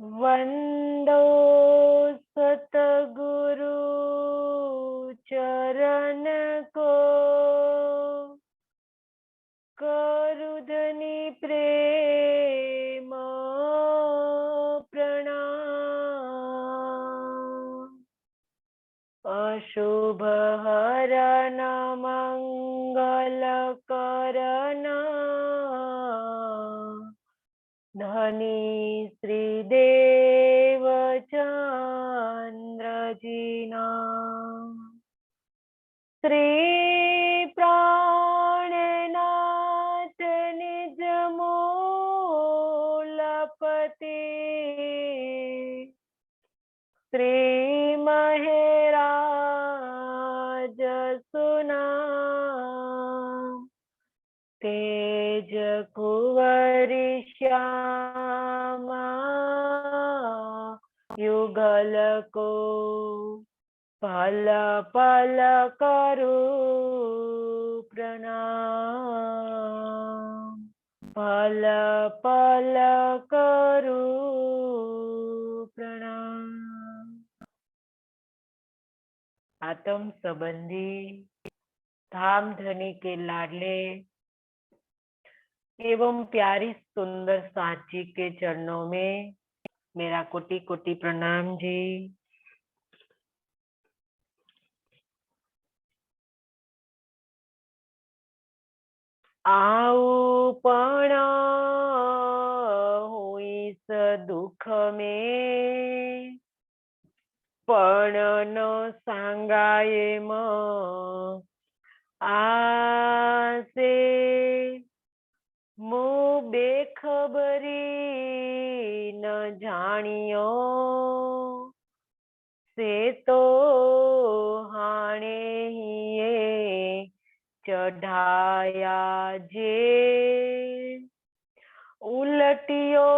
वंदो सतगुरु चरण को, करुधनि प्रेम प्रणाम। अशुभ हरण मंगल करना, धनी श्रीदेव चंद्र जीना। श्री प्राणनाथ निज मूलपति, श्री महराज सुनाम। तेज कुंवरि श्यामा युगल को, पल पल करू प्रणाम। पल पल करू प्रणाम। आत्म संबंधी धाम धनी के लाडले एवं प्यारी सुंदर साथ जी के चरणों में मेरा कोटि कोटि प्रणाम जी। आऊ पण हुई स दुख में, पण न सांगाये म आसे। मो बेखबरी न जानियो, से तो हाणे हिये चढ़ाया जे। उलटियो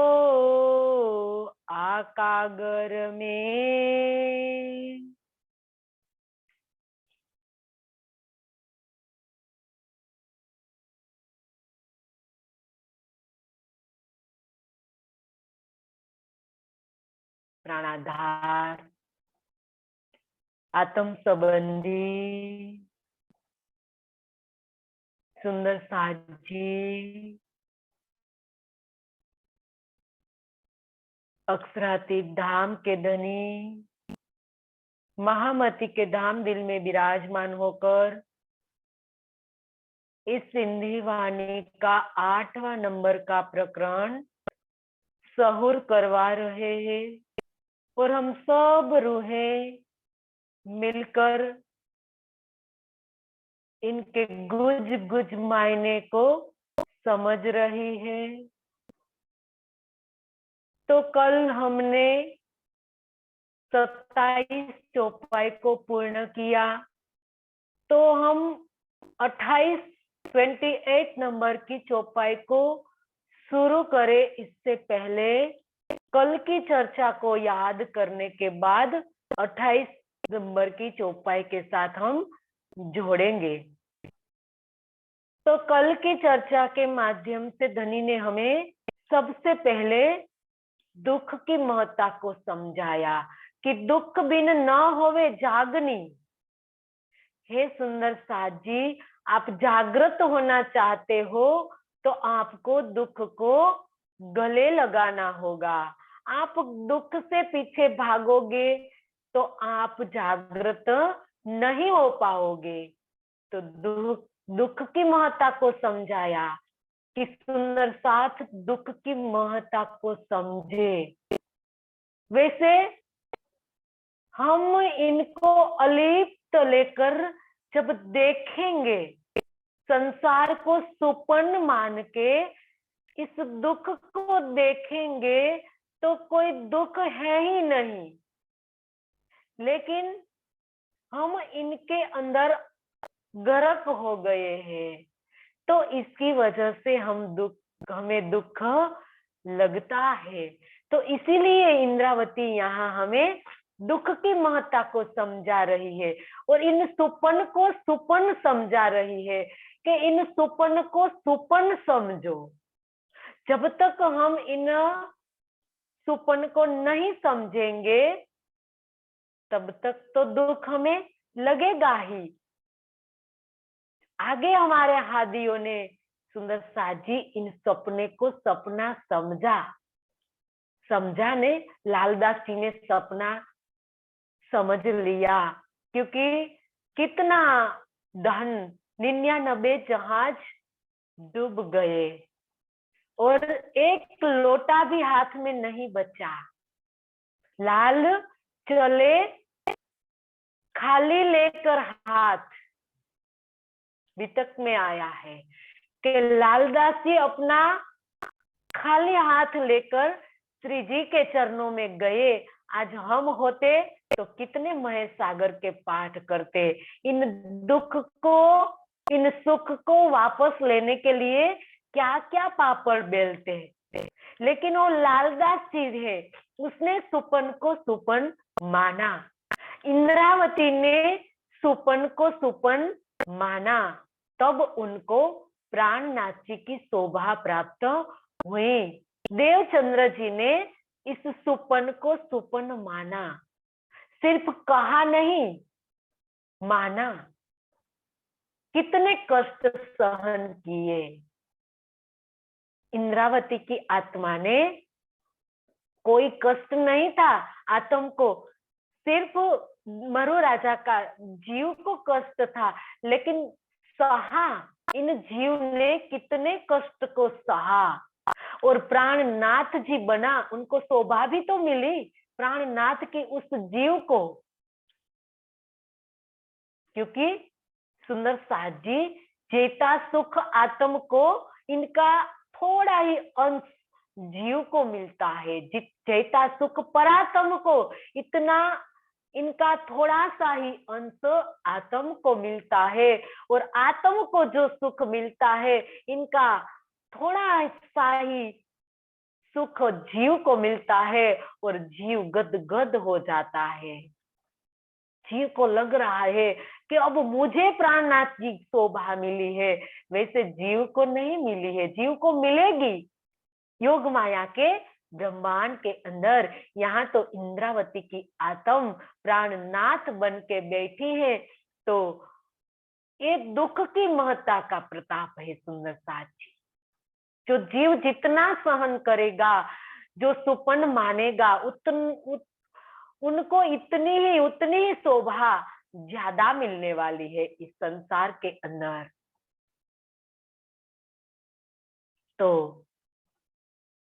आ कागर में, प्राणाधार आत्म संबंधी सुंदर साजी, अक्षरातीत धाम के धनी, महामती के धाम दिल में विराजमान होकर इस सिंधी वाणी का 8वां नंबर का प्रकरण सहूर करवा रहे हैं। और हम सब रूहें मिलकर इनके गुज गुज मायने को समझ रही है। तो कल हमने 27 चौपाई को पूर्ण किया, तो हम 28 नंबर की चौपाई को शुरू करें। इससे पहले कल की चर्चा को याद करने के बाद 28 नंबर की चौपाई के साथ हम जोड़ेंगे। तो कल की चर्चा के माध्यम से धनी ने हमें सबसे पहले दुख की महत्ता को समझाया कि दुख बिन न होवे जागनी। हे सुंदर साथ जी, आप जागृत होना चाहते हो तो आपको दुख को गले लगाना होगा। आप दुख से पीछे भागोगे तो आप जागृत नहीं हो पाओगे। तो दुख की महत्ता को समझाया कि सुंदर साथ दुख की महत्ता को समझे। वैसे हम इनको अलिप्त लेकर जब देखेंगे, संसार को सुपन मान के इस दुख को देखेंगे तो कोई दुख है ही नहीं, लेकिन हम इनके अंदर गर्क हो गए हैं। तो इसकी वजह से हमें दुख लगता है। तो इसीलिए इंद्रावती यहाँ हमें दुख की महत्ता को समझा रही है और इन सुपन को सुपन समझा रही है कि इन सुपन को सुपन समझो। जब तक हम इन सुपन को नहीं समझेंगे तब तक तो दुख हमें लगेगा ही। आगे हमारे हादियों ने सुंदर साथ जी इन सपने को सपना समझा ने लालदास जी ने सपना समझ लिया, क्योंकि कितना धन 99 जहाज डूब गए और एक लोटा भी हाथ में नहीं बचा। लाल चले खाली लेकर हाथ, वितक में आया है कि लालदास जी अपना खाली हाथ लेकर श्री जी के चरणों में गए। आज हम होते तो कितने महेश सागर के पाठ करते, इन दुख को इन सुख को वापस लेने के लिए क्या क्या पापड़ बेलते। लेकिन वो लालदास जी है, उसने सुपन को सुपन माना, इंद्रावती ने सुपन को सुपन माना, तब उनको प्राणनाथ जी की शोभा प्राप्त हुई। देवचंद्र जी ने इस सुपन को सुपन माना, सिर्फ कहा नहीं माना। कितने कष्ट सहन किए। इंद्रावती की आत्मा ने कोई कष्ट नहीं था आत्म को, सिर्फ मरु राजा का जीव को कष्ट था, लेकिन सहा, इन जीव ने कितने कष्ट को सहा और प्राणनाथ जी बना। उनको शोभा भी तो मिली प्राणनाथ की उस जीव को, क्योंकि सुंदर साथ जी चेता सुख आत्म को इनका थोड़ा ही अंश जीव को मिलता है, चेता सुख परात्म को इतना इनका थोड़ा सा ही अंश आत्म को मिलता है, और आत्म को जो सुख मिलता है इनका थोड़ा सा ही सुख जीव को मिलता है, और जीव गदगद हो जाता है। जीव को लग रहा है कि अब मुझे प्राणनाथ जी शोभा मिली है, वैसे जीव को नहीं मिली है, जीव को मिलेगी योग माया के ब्रह्मांड के अंदर। यहाँ तो इंद्रावती की आत्म प्राणनाथ बन के बैठी है, तो ये दुख की महत्ता का प्रताप है सुंदर साथ जी। जो जीव जितना सहन करेगा, जो सुपन मानेगा, उनको उतनी ही शोभा ज्यादा मिलने वाली है इस संसार के अंदर। तो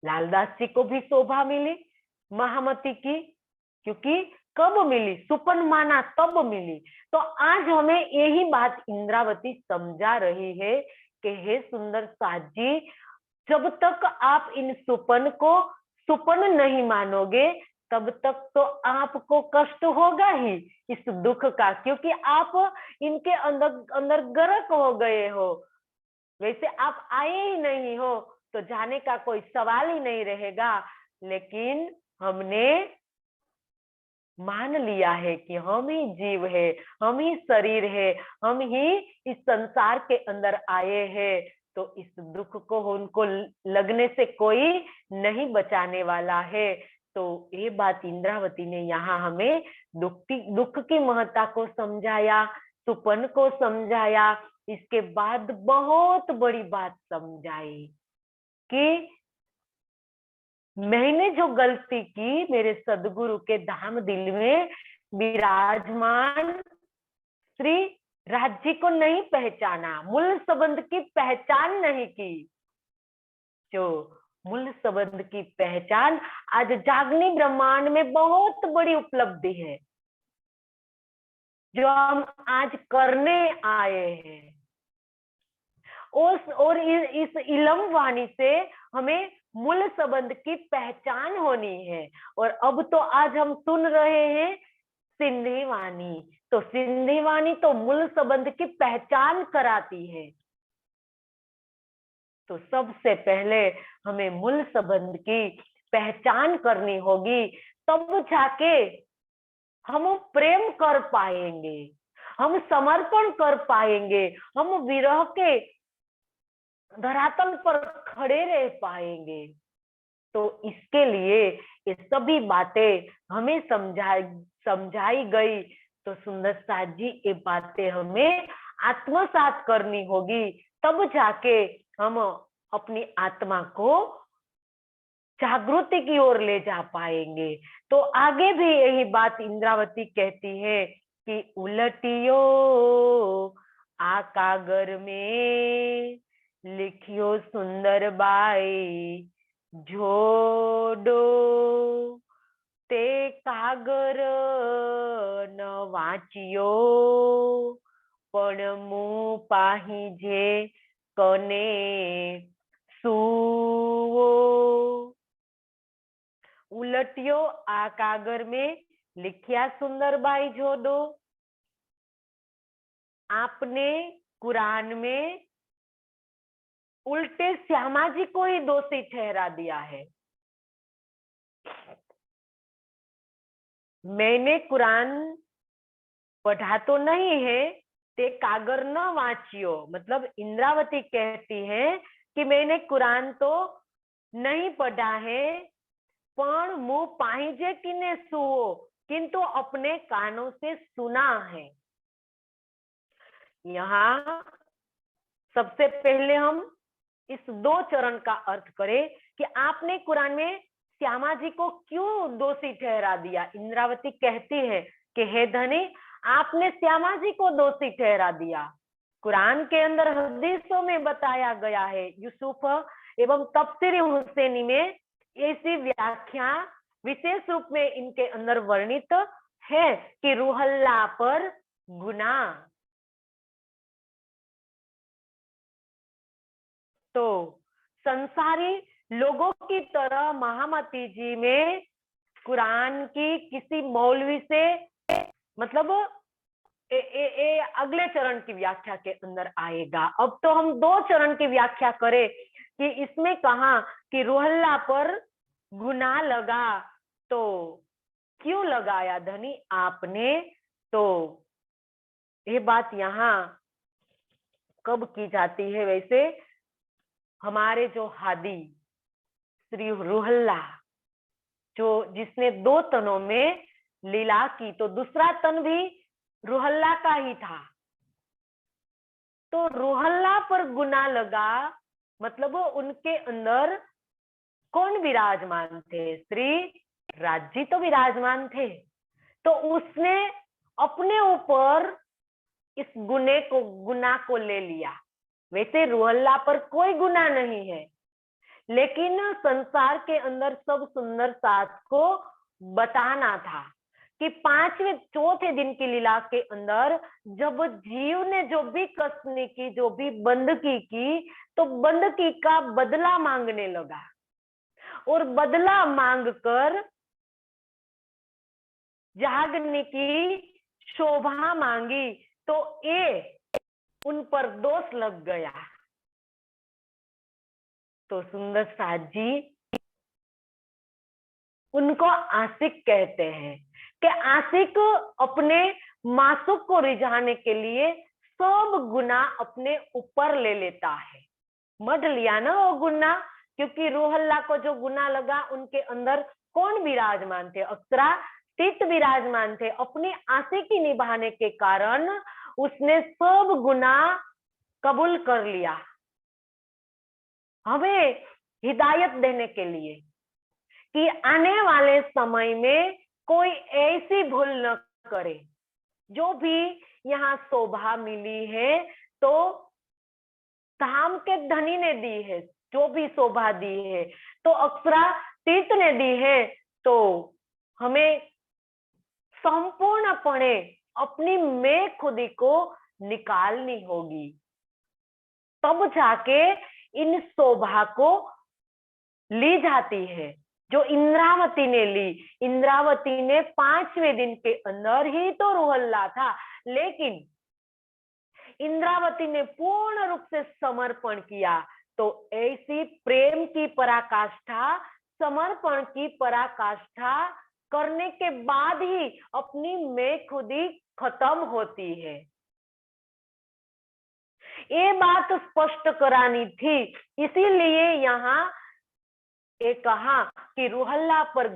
लालदास जी को भी शोभा मिली महामती की, क्योंकि कब मिली? सुपन माना तब मिली। तो आज हमें यही बात इंद्रावती समझा रही है कि हे सुंदर साथ जी, जब तक आप इन सुपन को सुपन नहीं मानोगे तब तक तो आपको कष्ट होगा ही इस दुख का, क्योंकि आप इनके अंदर गर्क हो गए हो। वैसे आप आए ही नहीं हो तो जाने का कोई सवाल ही नहीं रहेगा, लेकिन हमने मान लिया है कि हम ही जीव है, हम ही शरीर है, हम ही इस संसार के अंदर आए हैं, तो इस दुख को उनको लगने से कोई नहीं बचाने वाला है। तो ये बात इंद्रावती ने यहाँ हमें दुख की महत्ता को समझाया, सुपन को समझाया, इसके बाद बहुत बड़ी बात समझाई कि मैंने जो गलती की, मेरे सदगुरु के धाम दिल में विराजमान श्री राज्य को नहीं पहचाना, मूल संबंध की पहचान नहीं की। जो मूल संबंध की पहचान आज जागनी ब्रह्मांड में बहुत बड़ी उपलब्धि है, जो हम आज करने आए हैं। और इस इलम वाणी से हमें मूल संबंध की पहचान होनी है। और अब तो आज हम सुन रहे हैं सिंधी वाणी, तो सिंधी वाणी तो मूल संबंध की पहचान कराती है। तो सबसे पहले हमें मूल संबंध की पहचान करनी होगी, तब जाके हम प्रेम कर पाएंगे, हम समर्पण कर पाएंगे, हम विरह के धरातल पर खड़े रह पाएंगे। तो इसके लिए ये सभी बातें हमें समझाई गई, तो सुंदर साथ जी ये बातें हमें आत्मसात करनी होगी, तब जाके हम अपनी आत्मा को जागृति की ओर ले जा पाएंगे। तो आगे भी यही बात इंद्रावती कहती है कि उलटियो आ कागर में लिखियो सुंदर बाई जोडो, ते कागर न वांचियो पण मु पाहिजे कने सुवो। उलटियो आ कागर में लिखिया सुंदर बाई जोडो। आपने कुरान में उल्टे श्यामा जी को ही दोषी ठहरा दिया है। मैंने कुरान पढ़ा तो नहीं है, ते कागर न वांचियो, मतलब इंद्रावती कहती है कि मैंने कुरान तो नहीं पढ़ा है, पण मु पाहिजे किने सुओ, किंतु अपने कानों से सुना है। यहाँ सबसे पहले हम इस 2 चरण का अर्थ करें कि आपने कुरान में श्यामा जी को क्यों दोषी ठहरा दिया। इंद्रावती कहती है कि हे धनी, आपने श्यामा जी को दोषी ठहरा दिया। कुरान के अंदर हदीसों में बताया गया है, यूसुफ एवं तफसीर हुसैनी में ऐसी व्याख्या विशेष रूप में इनके अंदर वर्णित है कि रूहल्ला पर गुनाह। तो संसारी लोगों की तरह महामती जी में कुरान की किसी मौलवी से, मतलब अगले चरण की व्याख्या के अंदर आएगा। अब तो हम 2 चरण की व्याख्या करें कि इसमें कहा कि रूहल्ला पर गुनाह लगा, तो क्यों लगाया धनी आपने, तो ये बात यहाँ कब की जाती है। वैसे हमारे जो हादी श्री रूहल्ला, जो जिसने 2 तनों में लीला की, तो दूसरा तन भी रूहल्ला का ही था। तो रूहल्ला पर गुनाह लगा, मतलब उनके अंदर कौन विराजमान थे? श्री राज जी तो विराजमान थे। तो उसने अपने ऊपर इस गुनाह को ले लिया। वैसे रूहल्ला पर कोई गुनाह नहीं है, लेकिन संसार के अंदर सब सुंदर साथ को बताना था कि 5वें चौथे दिन की लीला के अंदर जब जीव ने जो भी कसनी की, जो भी बंदगी की, तो बंदगी का बदला मांगने लगा, और बदला मांगकर जागने की शोभा मांगी, तो ये उन पर दोष लग गया। तो सुंदर साथ जी उनको आशिक कहते हैं कि आशिक अपने मासूक को रिझाने के लिए सब गुनाह अपने ऊपर ले लेता है। मढ़ लिया ना वो गुनाह, क्योंकि रूहल्ला को जो गुनाह लगा उनके अंदर कौन विराजमान थे? अप्सरा तीत विराजमान थे। अपनी आशिकी निभाने के कारण उसने सब गुनाह कबूल कर लिया, हमें हिदायत देने के लिए कि आने वाले समय में कोई ऐसी भूल न करे। जो भी यहाँ शोभा मिली है तो धाम के धनी ने दी है, जो भी शोभा दी है तो अप्सरा तीत ने दी है, तो हमें संपूर्णपणे अपनी मैं खुदी को निकालनी होगी, तब जाके इन शोभा को ली जाती है, जो इंद्रावती ने ली। इंद्रावती ने 5वें दिन के अंदर ही तो रूहल्ला था, लेकिन इंद्रावती ने पूर्ण रूप से समर्पण किया। तो ऐसी प्रेम की पराकाष्ठा, समर्पण की पराकाष्ठा करने के बाद ही अपनी मैं खुदी खत्म होती है। ये बात स्पष्ट करानी थी, इसीलिए यहाँ ये कहा कि रूहल्ला पर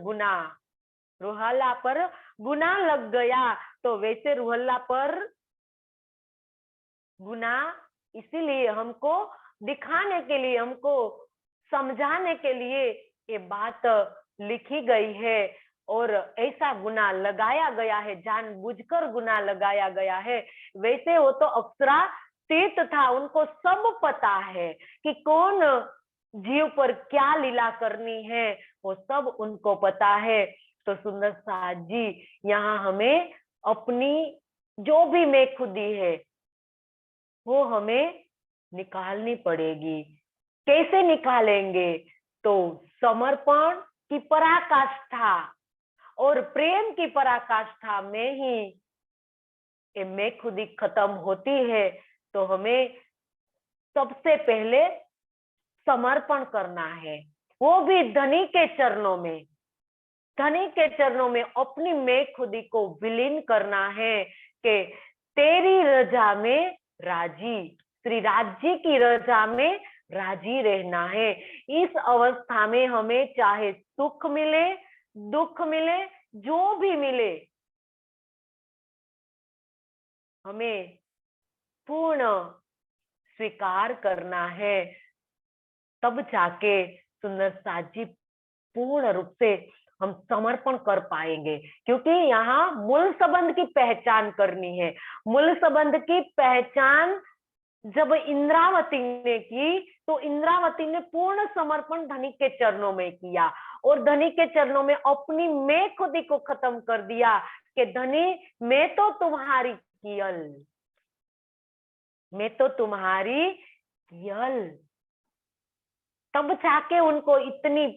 गुनाह लग गया। तो वैसे रूहल्ला पर गुनाह इसीलिए हमको दिखाने के लिए, हमको समझाने के लिए ये बात लिखी गई है। और ऐसा गुनाह लगाया गया है, जानबूझकर गुनाह लगाया गया है। वैसे वो तो अप्सरातीत था, उनको सब पता है कि कौन जीव पर क्या लीला करनी है, वो सब उनको पता है। तो सुंदर साथ जी यहाँ हमें अपनी जो भी मैं खुदी है वो हमें निकालनी पड़ेगी। कैसे निकालेंगे? तो समर्पण की पराकाष्ठा और प्रेम की पराकाष्ठा में ही ये मैं खुदी खत्म होती है। तो हमें सबसे पहले समर्पण करना है, वो भी धनी के चरणों में। धनी के चरणों में अपनी मैं खुदी को विलीन करना है कि तेरी रजा में राजी, श्री राज्य की रजा में राजी रहना है। इस अवस्था में हमें चाहे सुख मिले, दुख मिले, जो भी मिले, हमें पूर्ण स्वीकार करना है। तब जाके सुंदर साथ जी पूर्ण रूप से हम समर्पण कर पाएंगे। क्योंकि यहाँ मूल संबंध की पहचान करनी है। मूल संबंध की पहचान जब इंद्रावती ने की, तो इंद्रावती ने पूर्ण समर्पण धनी के चरणों में किया और धनी के चरणों में अपनी मैं खुदी को खत्म कर दिया कि धनी मैं तो तुम्हारी कियल, मैं तो तुम्हारी कियल। तब जाके उनको इतनी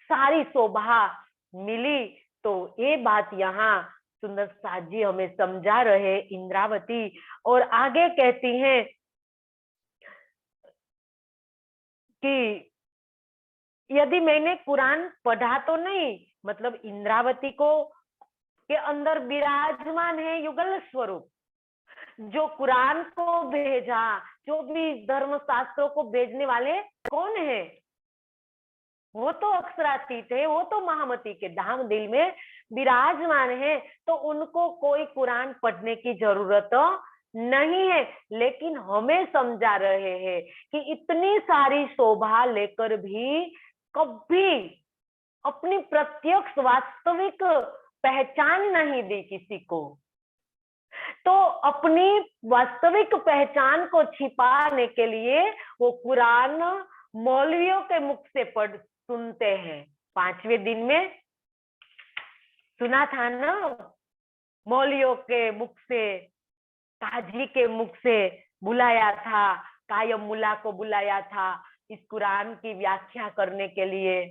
सारी शोभा मिली। तो ये बात यहाँ सुंदर साथ जी हमें समझा रहे इंद्रावती। और आगे कहती हैं कि यदि मैंने कुरान पढ़ा तो नहीं, मतलब इंद्रावती को के अंदर विराजमान है युगल स्वरूप। जो कुरान को भेजा, जो भी धर्म शास्त्रों को भेजने वाले कौन है? वो तो अक्षरातीत है, वो तो महामती के धाम दिल में विराजमान है। तो उनको कोई कुरान पढ़ने की जरूरत नहीं है। लेकिन हमें समझा रहे हैं कि इतनी सारी शोभा लेकर भी कभी अपनी प्रत्यक्ष वास्तविक पहचान नहीं दी किसी को। तो अपनी वास्तविक पहचान को छिपाने के लिए वो कुरान मौलवियों के मुख से पढ़ सुनते हैं। 5वें दिन में सुना था ना, मौलवियों के मुख से, काजी के मुख से बुलाया था, कायम मुल्ला को बुलाया था इस कुरान की व्याख्या करने के लिए।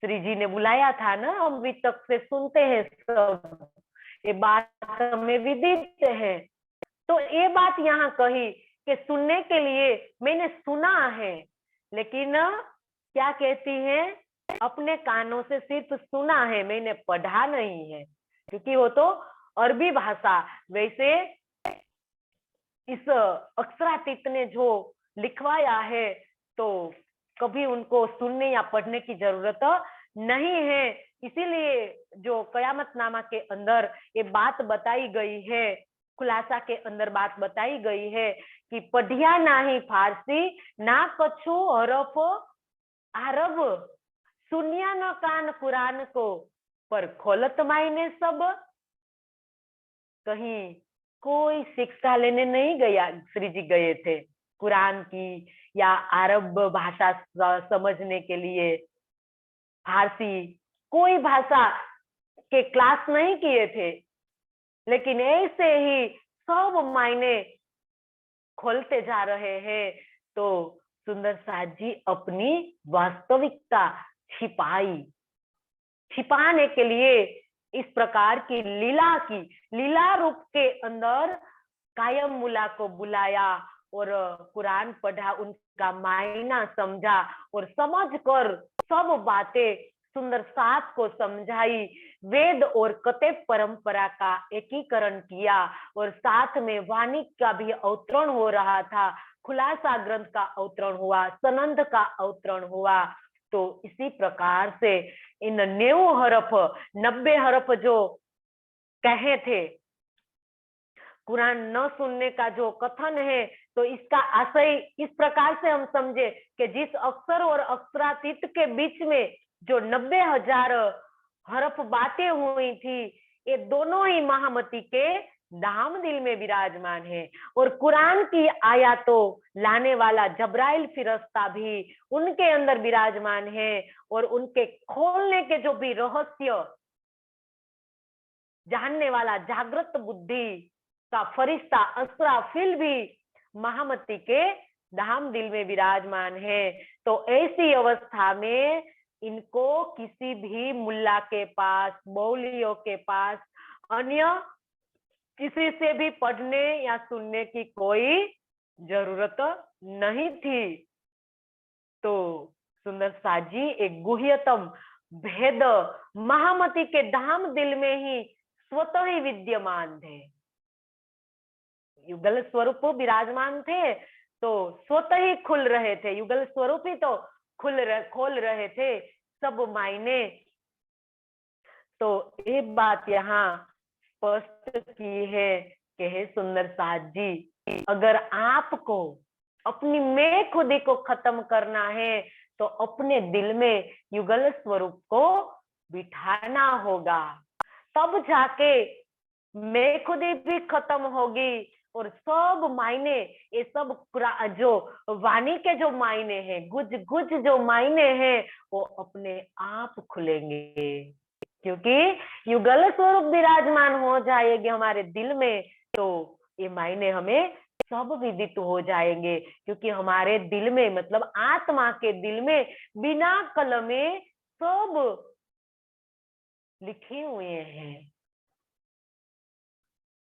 श्री जी ने बुलाया था ना, हम अभी तक से सुनते हैं सब, ये बात हमें विदित है। तो ये बात यहाँ कही कि सुनने के लिए मैंने सुना है, लेकिन क्या कहती है, अपने कानों से सिर्फ सुना है, मैंने पढ़ा नहीं है। क्योंकि वो तो अरबी भाषा, वैसे इस अक्षरातीत ने जो लिखवाया है तो कभी उनको सुनने या पढ़ने की जरूरत नहीं है। इसीलिए जो कयामतनामा के अंदर ये बात बताई गई है, खुलासा के अंदर बात बताई गई है कि पढ़िया ना ही फारसी ना कछु हरफ आरब, सुनिया न कान कुरान को पर खोलत मायने सब। कहीं कोई शिक्षा लेने नहीं गया, श्री जी गए थे कुरान की या अरब भाषा समझने के लिए, फारसी कोई भाषा के क्लास नहीं किए थे। लेकिन ऐसे ही सब मायने खोलते जा रहे हैं। तो सुंदर साथ जी अपनी वास्तविकता छिपाने के लिए इस प्रकार की लीला रूप के अंदर कायम मुल्ला को बुलाया और कुरान पढ़ा, उनका मायना समझा और समझकर सब बातें सुंदर साथ को समझाई। वेद और कतेब परंपरा का एकीकरण किया और साथ में वाणी का भी अवतरण हो रहा था, खुलासा ग्रंथ का अवतरण हुआ, सनंद का अवतरण हुआ। तो इसी प्रकार से इन 90 हरफ 90 हरफ जो कहे थे, कुरान न सुनने का जो कथन है, तो इसका आशय इस प्रकार से हम समझे कि जिस अक्षर और अक्षरातीत के बीच में जो 90,000 हरफ बातें हुई थी, ये दोनों ही महामती के धाम दिल में विराजमान है। और कुरान की आयतों लाने वाला जब्राइल फिरिश्ता भी उनके अंदर विराजमान है, और उनके खोलने के जो भी रहस्य जानने वाला जागृत बुद्धि का फरिश्ता अस्राफिल भी महामती के धाम दिल में विराजमान है। तो ऐसी अवस्था में इनको किसी भी मुल्ला के पास, मौलियों के पास, अन्य किसी से भी पढ़ने या सुनने की कोई जरूरत नहीं थी। तो सुंदर साजी एक गुह्यतम भेद महामती के धाम दिल में ही स्वतः ही विद्यमान थे। युगल स्वरूप विराजमान थे तो स्वतः ही खुल रहे थे, युगल स्वरूप ही तो खोल रहे थे सब मायने। तो ये बात यहाँ स्पष्ट की है कि हे सुंदर साज जी, अगर आपको अपनी मैं खुदी को खत्म करना है तो अपने दिल में युगल स्वरूप को बिठाना होगा, तब जाके मैं खुदी भी खत्म होगी और सब मायने, ये सब जो वाणी के जो मायने हैं, गुज गुज जो मायने हैं, वो अपने आप खुलेंगे, क्योंकि युगल स्वरूप विराजमान हो जाएगी हमारे दिल में। तो ये मायने हमें सब विदित हो जाएंगे, क्योंकि हमारे दिल में, मतलब आत्मा के दिल में बिना कलमे सब लिखे हुए हैं,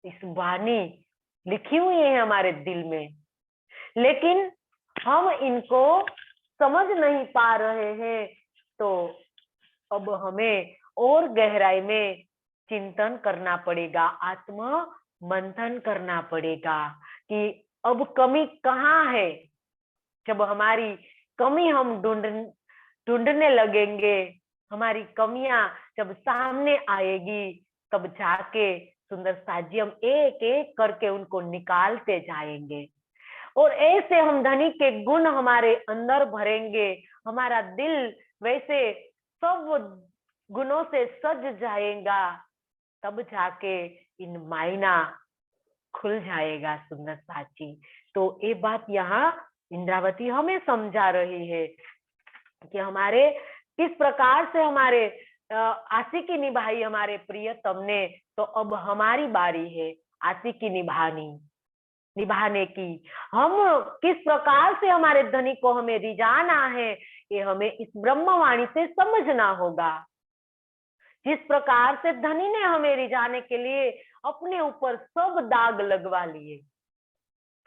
इस वाणी लिखी हुई है हमारे दिल में, लेकिन हम इनको समझ नहीं पा रहे हैं। तो अब हमें और गहराई में चिंतन करना पड़ेगा, आत्म मंथन करना पड़ेगा कि अब कमी कहाँ है। जब हमारी कमी हम ढूंढने लगेंगे, हमारी कमियां जब सामने आएगी, तब जाके सुंदर साजी हम एक एक करके उनको निकालते जाएंगे, और ऐसे हम धनी के गुण हमारे अंदर भरेंगे। हमारा दिल वैसे सब गुणों से सज जाएगा, तब जाके इन मायना खुल जाएगा सुंदर साची। तो ये बात यहाँ इंद्रावती हमें समझा रही है कि हमारे किस प्रकार से हमारे आशिकी निभाई हमारे प्रियतम ने, तो अब हमारी बारी है आशिकी निभाने की। हम किस प्रकार से हमारे धनी को हमें रिझाना है, ये हमें इस ब्रह्मवाणी से समझना होगा। जिस प्रकार से धनी ने हमें रिझाने के लिए अपने ऊपर सब दाग लगवा लिए,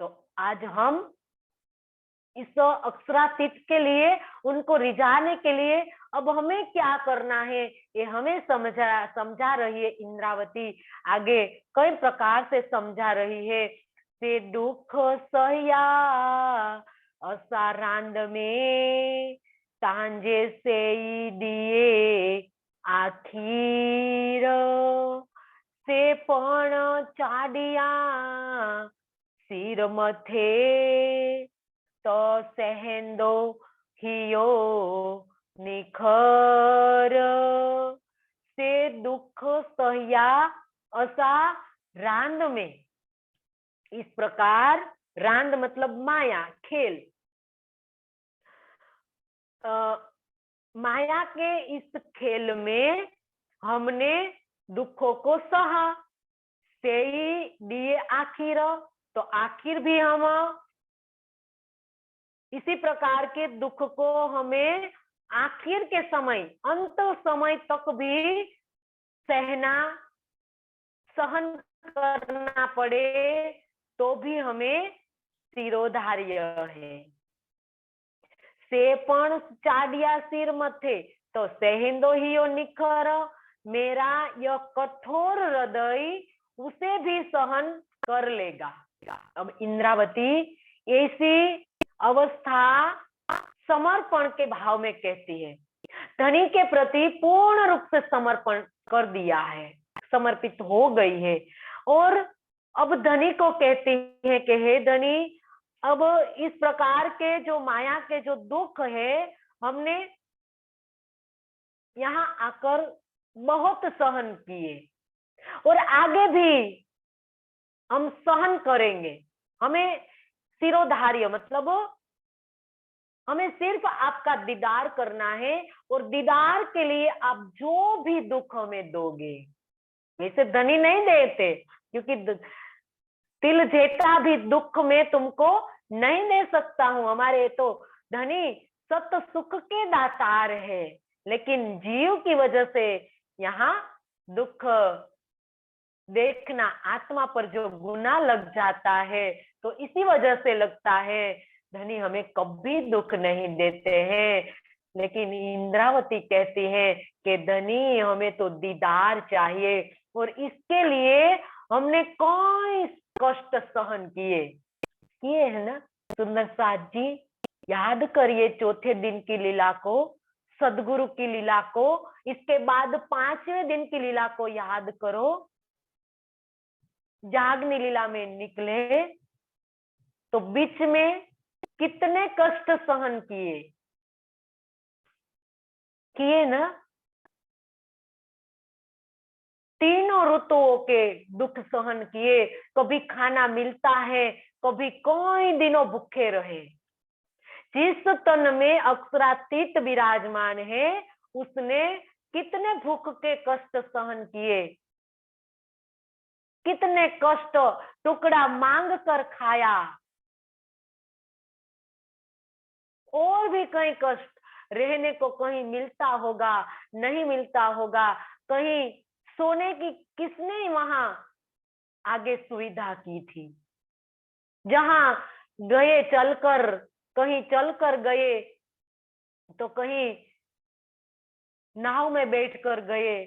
तो आज हम इस अक्षरातीत के लिए, उनको रिझाने के लिए अब हमें क्या करना है, ये हमें समझा रही है इंद्रावती। आगे कई प्रकार से समझा रही है। से दुख सहया असा रांद में, सांजे से दिए आखिर, से पण चाडिया सिर मथे, तो सहंदो हियो निखर, से दुख सहया असा रांद में। इस प्रकार रांद मतलब माया, खेल, माया के इस खेल में हमने दुखों को सहा, से ही दिए आखिर, तो आखिर भी हम इसी प्रकार के दुख को हमें आखिर के समय, अंत समय तक भी सहन करना पड़े, तो भी हमें सिरोधार्य है। से पण चाडिया सिर मथे, तो सेहिंदो हियो निखर, मेरा यह कठोर हृदय उसे भी सहन कर लेगा। अब इंद्रावती ऐसी अवस्था समर्पण के भाव में कहती है, धनी के प्रति पूर्ण रूप से समर्पण कर दिया है, समर्पित हो गई है। और अब धनी को कहती है कि हे धनी, अब इस प्रकार के जो माया के जो दुख है, हमने यहाँ आकर बहुत सहन किए और आगे भी हम सहन करेंगे। हमें सिरोधार्य मतलब हमें सिर्फ आपका दीदार करना है, और दीदार के लिए आप जो भी दुख हमें दोगे, वैसे धनी नहीं देते, क्योंकि तिल जेता भी दुख में तुमको नहीं दे सकता हूं। हमारे तो धनी सत सुख के दातार है, लेकिन जीव की वजह से यहाँ दुख देखना, आत्मा पर जो गुना लग जाता है, तो इसी वजह से लगता है धनी हमें कभी दुख नहीं देते हैं। लेकिन इंद्रावती कहती है कि धनी हमें तो दीदार चाहिए, और इसके लिए हमने कोई कष्ट सहन किए किए है ना। सुंदर साथ जी, याद करिए चौथे दिन की लीला को, सदगुरु की लीला को, इसके बाद 5वें दिन की लीला को याद करो। जागनी लीला में निकले तो बीच में कितने कष्ट सहन किए किए ना। तीनों ऋतुओं के दुख सहन किए, कभी खाना मिलता है, कभी कई दिनों भूखे रहे। जिस तन में अक्षरातीत विराजमान है, उसने कितने भूख के कष्ट सहन किए, कितने कष्ट, टुकड़ा मांग कर खाया, और भी कई कष्ट, रहने को कहीं मिलता होगा, नहीं मिलता होगा, कहीं सोने की किसने वहां आगे सुविधा की थी। जहां गए चलकर, कहीं चलकर गए तो कहीं नाव में बैठकर गए।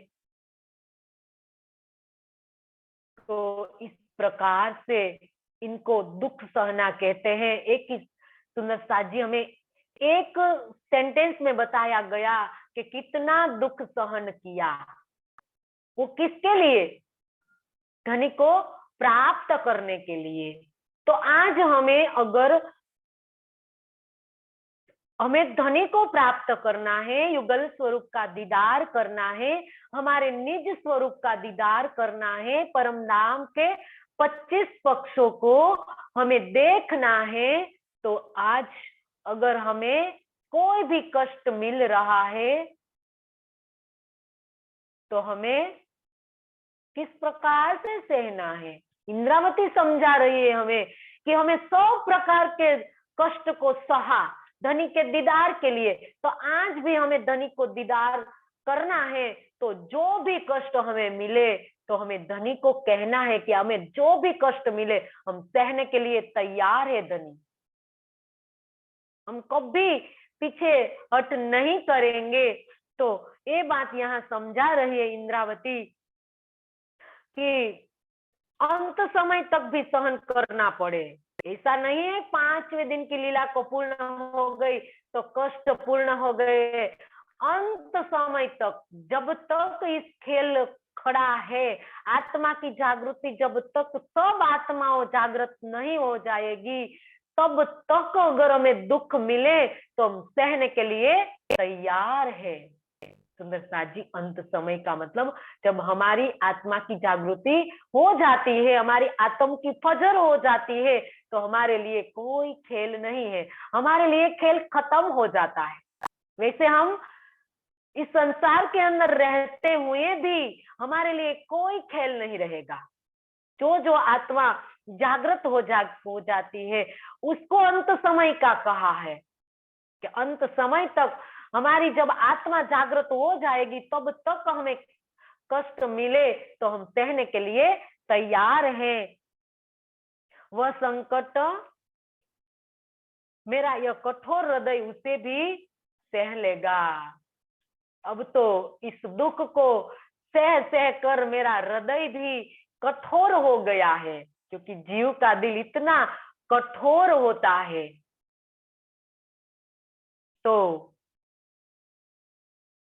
तो इस प्रकार से इनको दुख सहना कहते हैं। एक ही सुंदर साथ जी हमें एक सेंटेंस में बताया गया कि कितना दुख सहन किया, वो किसके लिए, धनी को प्राप्त करने के लिए। तो आज हमें अगर हमें धनी को प्राप्त करना है, युगल स्वरूप का दीदार करना है, हमारे निज स्वरूप का दीदार करना है, परम धाम के 25 पक्षों को हमें देखना है, तो आज अगर हमें कोई भी कष्ट मिल रहा है तो हमें किस प्रकार से सहना है। इंद्रावती समझा रही है हमें कि हमें 100 प्रकार के कष्ट को सहा धनी के दीदार के लिए। तो आज भी हमें धनी को दीदार करना है, तो जो भी कष्ट हमें मिले, तो हमें धनी को कहना है कि हमें जो भी कष्ट मिले हम सहने के लिए तैयार है धनी, हम कभी पीछे हट नहीं करेंगे। तो ये बात यहाँ समझा रही है इंद्रावती कि अंत समय तक भी सहन करना पड़े। ऐसा नहीं है 5वें दिन की लीला को पूर्ण हो गई तो कष्ट पूर्ण हो गए। अंत समय तक, जब तक इस खेल खड़ा है, आत्मा की जागृति जब तक सब आत्माओं जागृत नहीं हो जाएगी, तब तक अगर हमें दुख मिले तो हम सहने के लिए तैयार है। सुंदर साथ जी, अंत समय का मतलब जब हमारी आत्मा की जागृति हो जाती है, हमारी आत्म की फजर हो जाती है, तो हमारे लिए कोई खेल नहीं है, हमारे लिए खेल खत्म हो जाता है। वैसे हम इस संसार के अंदर रहते हुए भी हमारे लिए कोई खेल नहीं रहेगा। जो जो आत्मा जागृत हो जाती है, उसको अंत समय का कहा है कि अंत समय तक हमारी जब आत्मा जागृत हो जाएगी, तब तक हमें कष्ट मिले तो हम सहने के लिए तैयार हैं। वह संकट मेरा यह कठोर हृदय उसे भी सह लेगा। अब तो इस दुख को सह सह कर मेरा हृदय भी कठोर हो गया है, क्योंकि जीव का दिल इतना कठोर होता है। तो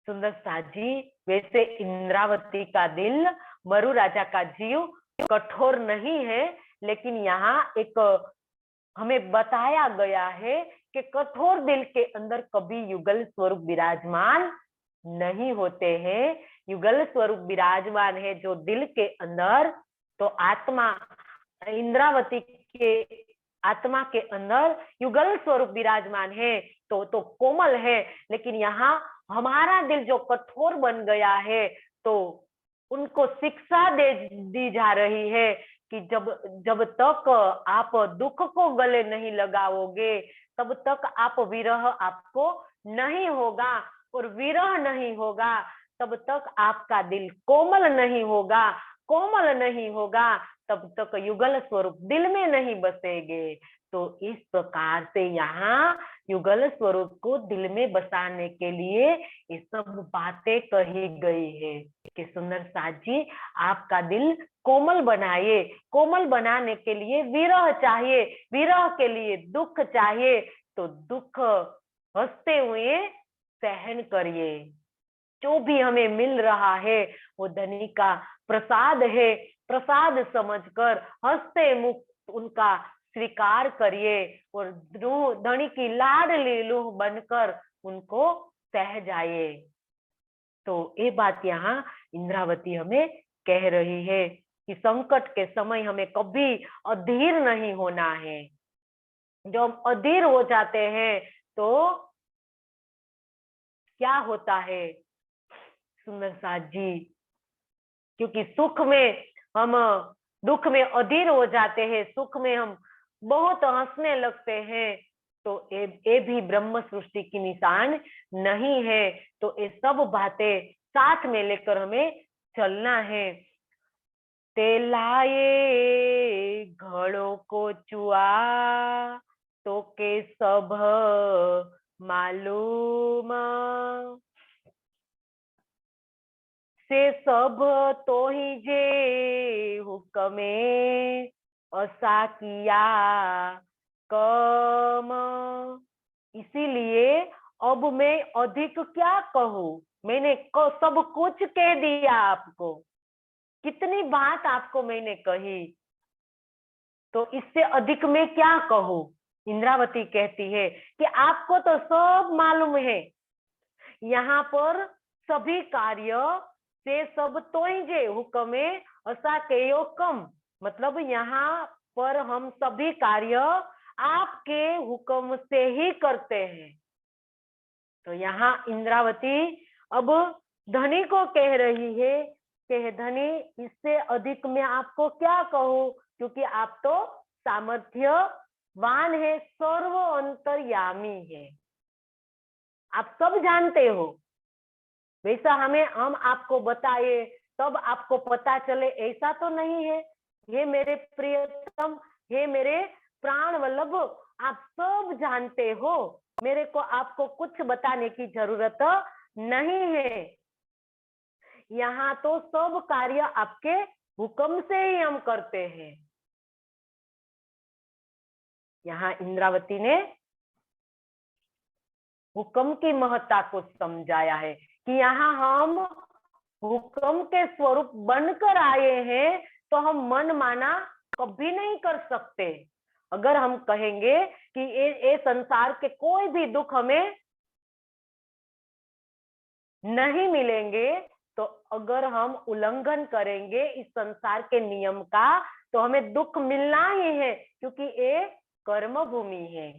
सुंदर साजी, वैसे इंद्रावती का दिल, मरु राजा का जीव कठोर नहीं है, लेकिन यहाँ एक हमें बताया गया है कि कठोर दिल के अंदर कभी युगल स्वरूप विराजमान नहीं होते हैं। युगल स्वरूप विराजमान है जो दिल के अंदर, तो आत्मा इंद्रावती के आत्मा के अंदर युगल स्वरूप विराजमान है, तो कोमल है। लेकिन यहाँ हमारा दिल जो कठोर बन गया है, तो उनको शिक्षा दी जा रही है कि जब तक आप दुख को गले नहीं लगाओगे, तब तक आप विरह आपको नहीं होगा, और विरह नहीं होगा तब तक आपका दिल कोमल नहीं होगा, कोमल नहीं होगा तब तक युगल स्वरूप दिल में नहीं बसेंगे। तो इस प्रकार से यहाँ युगल स्वरूप को दिल में बसाने के लिए ये सब बातें कही गई है कि सुंदर साथ जी, आपका दिल कोमल बनाइए। कोमल बनाने के लिए विरह चाहिए, विरह के लिए दुख चाहिए, तो दुख हंसते हुए सहन करिए। जो भी हमें मिल रहा है वो धनी का प्रसाद है, प्रसाद समझकर हंसते मुख उनका स्वीकार करिए, और धनी की लाडली लूह बनकर उनको सह जाइए। तो ये बात यहाँ इंद्रावती हमें कह रही है कि संकट के समय हमें कभी अधीर नहीं होना है। जब हम अधीर हो जाते हैं तो क्या होता है सुंदर साथ जी, क्योंकि सुख में हम दुख में अधीर हो जाते हैं, सुख में हम बहुत हंसने लगते हैं, तो ये भी ब्रह्म सृष्टि की निशान नहीं है। तो ये सब बातें साथ में लेकर हमें चलना है। ते लाए घड़ों को चुआ तो के सब मालूम, से सब तो ही जे हुक्मे असा किया कम। इसीलिए अब मैं अधिक क्या कहूँ, मैंने सब कुछ कह दिया आपको, कितनी बात आपको मैंने कही, तो इससे अधिक मैं क्या कहूँ। इंद्रावती कहती है कि आपको तो सब मालूम है, यहाँ पर सभी कार्य से सब तो ही जे हुक्मे असा कयो कम, मतलब यहाँ पर हम सभी कार्य आपके हुक्म से ही करते हैं। तो यहाँ इंद्रावती अब धनी को कह रही है कि धनी, इससे अधिक मैं आपको क्या कहूँ, क्योंकि आप तो सामर्थ्यवान है, सर्व अंतर्यामी है, आप सब जानते हो। वैसा हम आपको बताए तब आपको पता चले, ऐसा तो नहीं है। हे मेरे प्रियतम, हे मेरे प्राण वल्लभ, आप सब जानते हो, मेरे को आपको कुछ बताने की जरूरत नहीं है। यहाँ तो सब कार्य आपके हुक्म से ही हम करते हैं। यहाँ इंद्रावती ने हुक्म की महत्ता को समझाया है कि यहाँ हम हुक्म के स्वरूप बनकर आए हैं, तो हम मन माना कभी नहीं कर सकते। अगर हम कहेंगे कि ये संसार के कोई भी दुख हमें नहीं मिलेंगे, तो अगर हम उल्लंघन करेंगे इस संसार के नियम का, तो हमें दुख मिलना ही है, क्योंकि ये कर्म भूमि है।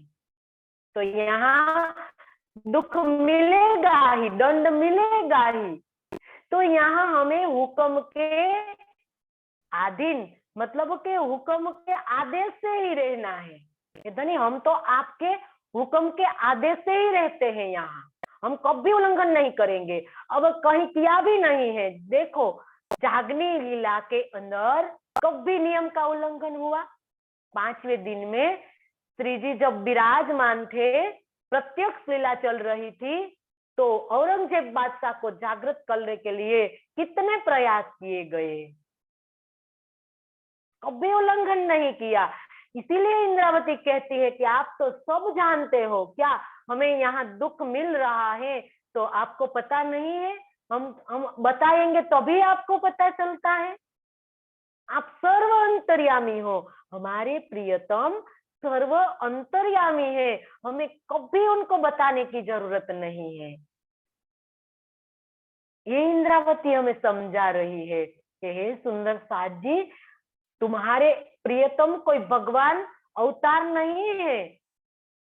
तो यहाँ दुख मिलेगा ही, दंड मिलेगा ही। तो यहाँ हमें हुक्म के अधीन, मतलब के हुक्म के आदेश से ही रहना है। धनी, हम तो आपके हुक्म के आदेश से ही रहते हैं, यहाँ हम कभी उल्लंघन नहीं करेंगे। अब कहीं किया भी नहीं है। देखो, जागनी लीला के अंदर कभी नियम का उल्लंघन हुआ? 5वें दिन में श्री जी जब विराजमान थे, प्रत्यक्ष लीला चल रही थी, तो औरंगजेब बादशाह को जागृत करने के लिए कितने प्रयास किए गए, कभी उल्लंघन नहीं किया। इसीलिए इंद्रावती कहती है कि आप तो सब जानते हो, क्या हमें यहाँ दुख मिल रहा है तो आपको पता नहीं है? हम बताएंगे तभी आपको पता चलता है। आप सर्व अंतर्यामी हो, हमारे प्रियतम सर्व अंतर्यामी है, हमें कभी उनको बताने की जरूरत नहीं है। ये इंद्रावती हमें समझा रही है कि हे सुंदर साज जी, तुम्हारे प्रियतम कोई भगवान अवतार नहीं है,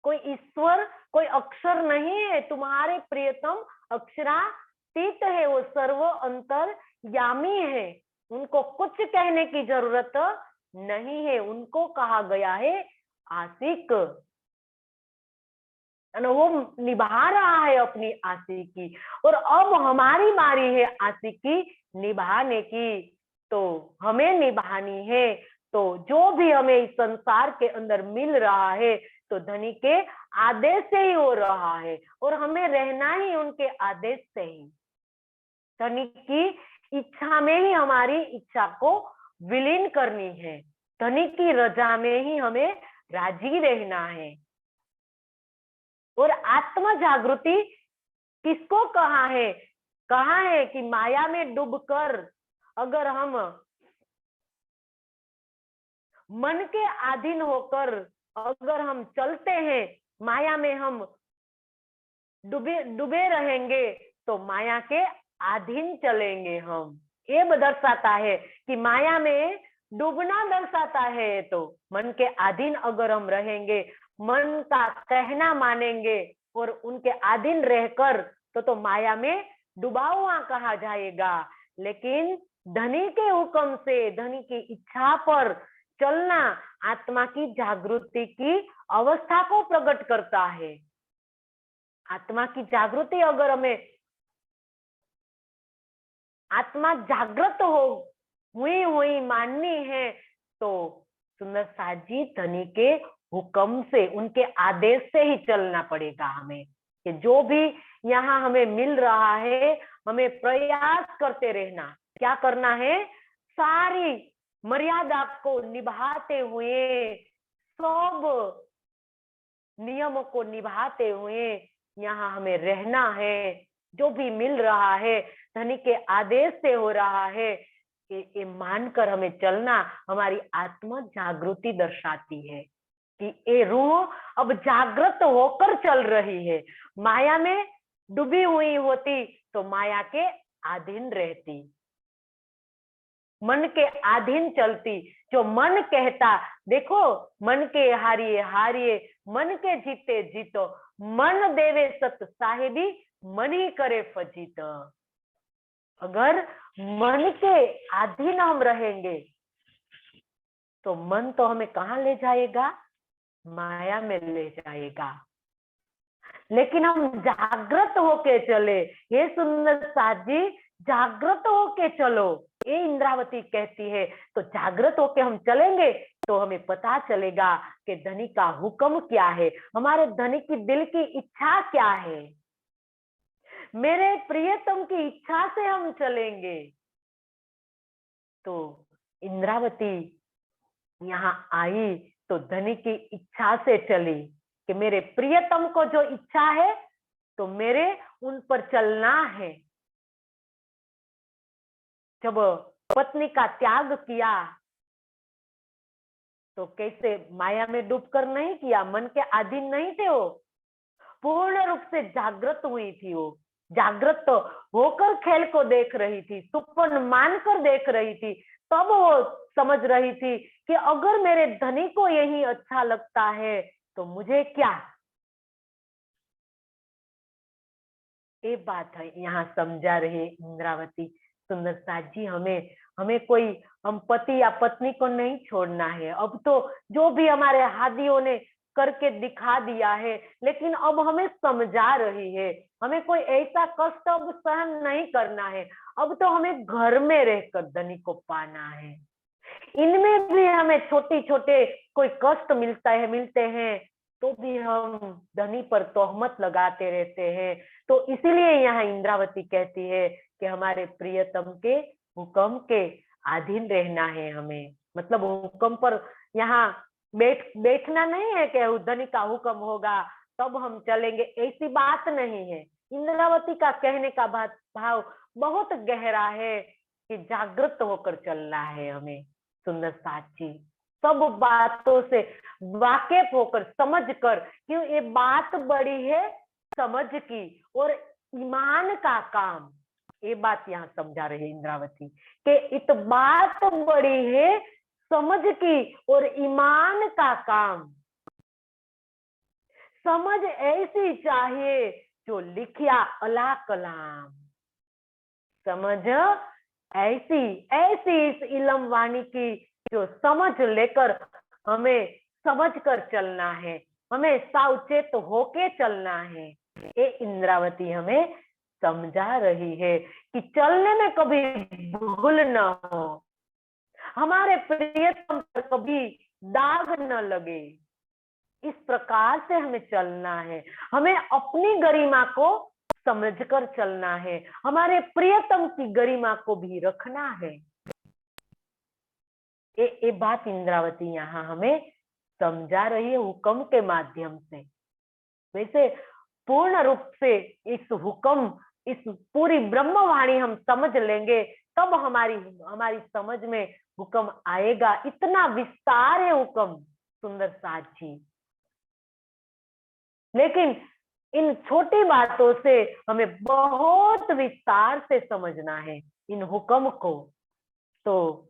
कोई ईश्वर, कोई अक्षर नहीं है, तुम्हारे प्रियतम अक्षरातीत है, वो सर्व अंतर्यामी है, उनको कुछ कहने की जरूरत नहीं है, उनको कहा गया है आशिक, वो निभा रहा है अपनी आशिकी, और अब हमारी बारी है आशिकी निभाने की, तो हमें निभानी है। तो जो भी हमें इस संसार के अंदर मिल रहा है तो धनी के आदेश से ही हो रहा है, और हमें रहना ही उनके आदेश से ही। धनी की इच्छा में ही हमारी इच्छा को विलीन करनी है, धनी की रजा में ही हमें राजी रहना है। और आत्म जागृति किसको कहा है? कहा है कि माया में डूबकर अगर हम मन के अधीन होकर अगर हम चलते हैं, माया में हम डूबे डूबे रहेंगे तो माया के अधीन चलेंगे हम। ये दर्शाता है कि माया में डूबना दर्शाता है, तो मन के अधीन अगर हम रहेंगे, मन का कहना मानेंगे और उनके अधीन रहकर तो माया में डूबा हुआ कहा जाएगा। लेकिन धनी के हुक्म से, धनी की इच्छा पर चलना आत्मा की जागृति की अवस्था को प्रकट करता है। आत्मा की जागृति अगर हमें आत्मा जागृत हुई माननी है तो सुंदर साजी धनी के हुक्म से, उनके आदेश से ही चलना पड़ेगा हमें, कि जो भी यहाँ हमें मिल रहा है हमें प्रयास करते रहना। क्या करना है? सारी मर्यादा को निभाते हुए, सब नियमों को निभाते हुए यहाँ हमें रहना है। जो भी मिल रहा है धनी के आदेश से हो रहा है, ये मानकर हमें चलना हमारी आत्म जागृति दर्शाती है कि ये रूह अब जागृत होकर चल रही है। माया में डूबी हुई होती तो माया के अधीन रहती, मन के अधीन चलती। जो मन कहता, देखो, मन के हारिए हारिए, मन के जीते जीतो, मन देवे सत साहिबी, मन ही करे फजीत। अगर मन के अधीन हम रहेंगे तो मन तो हमें कहाँ ले जाएगा? माया में ले जाएगा। लेकिन हम जागृत होके चले, ये सुंदर साजी, जागृत होके चलो, ये इंद्रावती कहती है। तो जागृत होके हम चलेंगे तो हमें पता चलेगा कि धनी का हुक्म क्या है, हमारे धनी की दिल की इच्छा क्या है। मेरे प्रियतम की इच्छा से हम चलेंगे। तो इंद्रावती यहाँ आई तो धनी की इच्छा से चली कि मेरे प्रियतम को जो इच्छा है तो मेरे उन पर चलना है। जब पत्नी का त्याग किया तो कैसे माया में डूबकर नहीं किया, मन के अधीन नहीं थे, वो पूर्ण रूप से जागृत हुई थी। वो जागृत तो होकर खेल को देख रही थी, सुपन मानकर देख रही थी। तब वो समझ रही थी कि अगर मेरे धनी को यही अच्छा लगता है तो मुझे क्या। ये बात है यहाँ समझा रहे इंद्रावती। सुंदर साजी, हमें कोई, हम पति या पत्नी को नहीं छोड़ना है। अब तो जो भी हमारे हादियों ने करके दिखा दिया है, लेकिन अब हमें समझा रही है, हमें कोई ऐसा कष्ट अब सहन नहीं करना है। अब तो हमें घर में रहकर धनी को पाना है। इनमें भी हमें छोटे छोटे कोई कष्ट मिलते हैं तो भी हम धनी पर तोहमत लगाते रहते हैं। तो इसीलिए यहाँ इंद्रावती कहती है कि हमारे प्रियतम के हुक्म के अधीन रहना है हमें, मतलब हुक्म पर यहाँ बैठना नहीं है कि धनी का हुक्म होगा तब हम चलेंगे, ऐसी बात नहीं है। इंद्रावती का कहने का बात भाव बहुत गहरा है कि जागृत होकर चलना है हमें। सुंदर साची सब बातों से वाकिफ होकर, समझ कर, क्यों ये बात बड़ी है समझ की और ईमान का काम, ये बात यहाँ समझा रही है इंद्रावती कि इत बात बड़ी है समझ की और ईमान का काम। समझ ऐसी चाहिए जो लिखिया अला कलाम। समझ ऐसी ऐसी इस इलम वाणी की जो समझ लेकर हमें समझ कर चलना है, हमें सावचेत होके चलना है। ये इंद्रावती हमें समझा रही है कि चलने में कभी भूल न हो, हमारे प्रियतम पर कभी दाग न लगे, इस प्रकार से हमें चलना है। हमें अपनी गरिमा को समझकर चलना है, हमारे प्रियतम की गरिमा को भी रखना है। ये बात इंद्रावती यहाँ हमें समझा रही है हुक्म के माध्यम से। वैसे पूर्ण रूप से इस हुक्म, इस पूरी ब्रह्मवाणी हम समझ लेंगे तब हमारी समझ में हुक्म आएगा। इतना विस्तार है हुक्म सुंदर साथ जी, लेकिन इन छोटी बातों से हमें बहुत विस्तार से समझना है इन हुक्म को। तो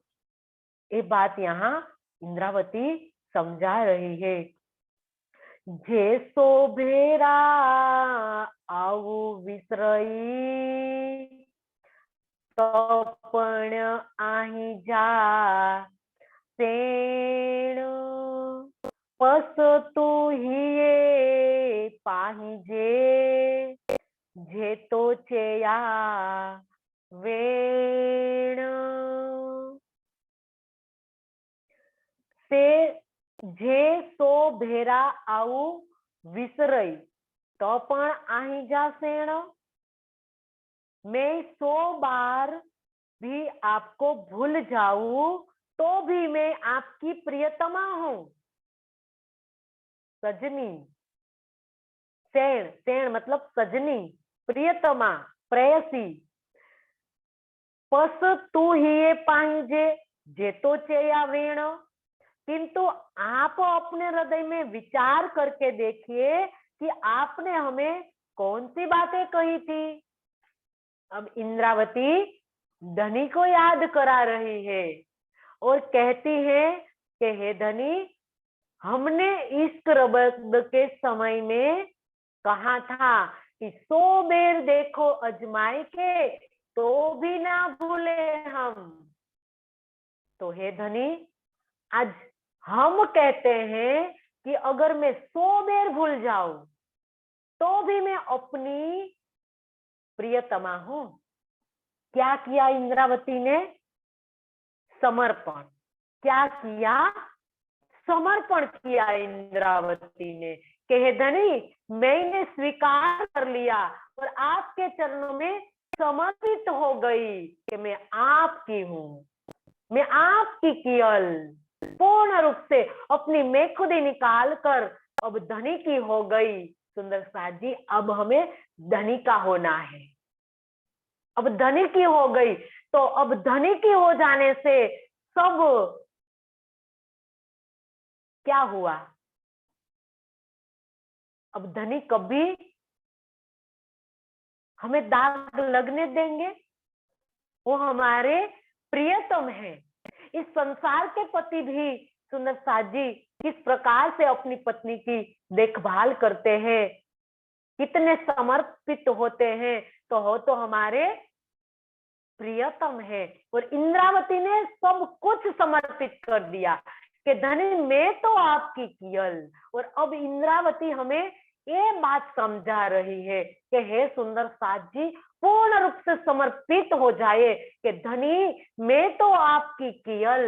ये बात यहाँ इंद्रावती समझा रही है। जे सोभेरा आऊ विसरई तो पण आही जा सेण पस तू हिये पाहिजे जे तो चेया वेण से जे सो भेरा आऊ विसरई तो पण आही जा सेण। मैं 100 बार भी आपको भूल जाऊं तो भी मैं आपकी प्रियतमा हूं। सजनी, सेण, सेण मतलब सजनी, प्रियतमा, प्रेयसी। पस तू ही पाहिजे जे तो चेया वेण। किंतु आप अपने हृदय में विचार करके देखिए कि आपने हमें कौन सी बातें कही थी। अब इंद्रावती धनी को याद करा रही है और कहती है कि हे धनी, हमने इश्क रबद के समय में कहा था कि 100 बेर देखो अजमाए के तो भी ना भूले हम। तो हे धनी, आज हम कहते हैं कि अगर मैं 100 बेर भूल जाऊं तो भी मैं अपनी प्रियतमा हूं। क्या किया इंद्रावती ने? समर्पण। क्या किया? समर्पण किया इंद्रावती ने कि हे धनी, मैंने स्वीकार कर लिया और आपके चरणों में समर्पित हो गई कि मैं आपकी हूं, मैं आपकी केवल पूर्ण रूप से अपनी मैं खुदी निकाल कर अब धनी की हो गई। सुंदर साथ जी, अब हमें धनी का होना है। अब धनी की हो गई तो अब धनी की हो जाने से सब क्या हुआ? अब धनी कभी हमें दाग लगने देंगे? वो हमारे प्रियतम है। इस संसार के पति भी सुंदर साथ जी किस प्रकार से अपनी पत्नी की देखभाल करते हैं, कितने समर्पित होते हैं, तो हो तो हमारे प्रियतम है। और इंद्रावती ने सब कुछ समर्पित कर दिया कि धनी मैं तो आपकी कियल। और अब इंद्रावती हमें ये बात समझा रही है कि हे सुंदर साथ जी, पूर्ण रूप से समर्पित हो जाए कि धनी मैं तो आपकी कियल।